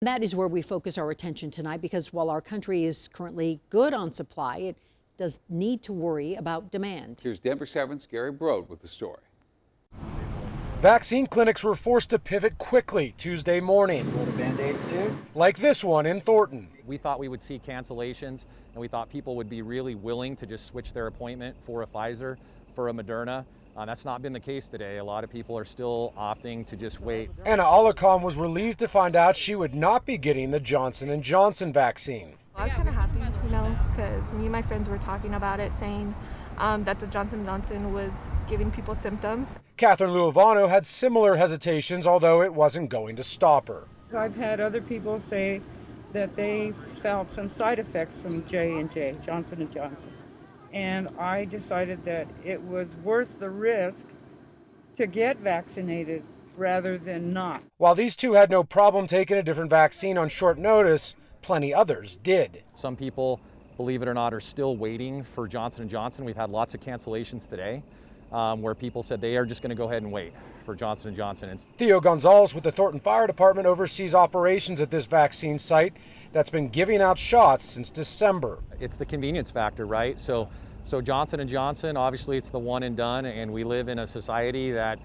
That is where we focus our attention tonight, because while our country is currently good on supply, it does need to worry about demand. Here's Denver 7's Gary Brode with the story. Vaccine clinics were forced to pivot quickly Tuesday morning. What do Band-Aids do? Like this one in Thornton. We thought we would see cancellations, and we thought people would be really willing to just switch their appointment for a Pfizer, for a Moderna. That's not been the case today. A lot of people are still opting to just wait. Anna Alarcon was relieved to find out she would not be getting the Johnson & Johnson vaccine. I was kind of happy, because me and my friends were talking about it, saying that the Johnson & Johnson was giving people symptoms. Catherine Luovano had similar hesitations, although it wasn't going to stop her. I've had other people say that they felt some side effects from J&J, Johnson & Johnson. And I decided that it was worth the risk to get vaccinated rather than not. While these two had no problem taking a different vaccine on short notice, plenty others did. Some people, believe it or not, are still waiting for Johnson & Johnson. We've had lots of cancellations today where people said they are just going to go ahead and wait for Johnson & Johnson. Theo Gonzalez with the Thornton Fire Department oversees operations at this vaccine site that's been giving out shots since December. It's the convenience factor, right? So Johnson & Johnson, obviously it's the one and done, and we live in a society that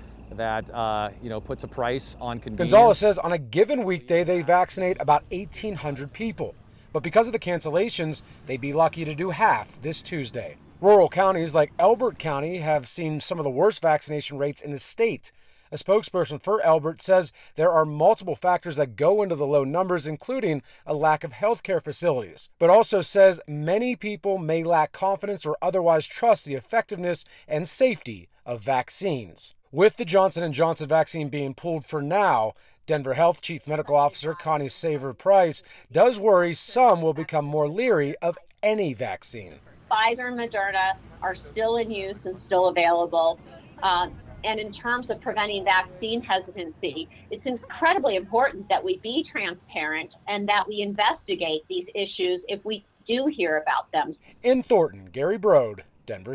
puts a price on convenience. Gonzalez says on a given weekday they vaccinate about 1,800 people. But because of the cancellations, they'd be lucky to do half this Tuesday. Rural counties like Elbert County have seen some of the worst vaccination rates in the state. A spokesperson for Elbert says there are multiple factors that go into the low numbers, including a lack of healthcare facilities, but also says many people may lack confidence or otherwise trust the effectiveness and safety of vaccines. With the Johnson & Johnson vaccine being pulled for now, Denver Health Chief Medical Officer Connie Saver-Price does worry some will become more leery of any vaccine. Pfizer and Moderna are still in use and still available. And in terms of preventing vaccine hesitancy, it's incredibly important that we be transparent and that we investigate these issues if we do hear about them. In Thornton, Gary Brode, Denver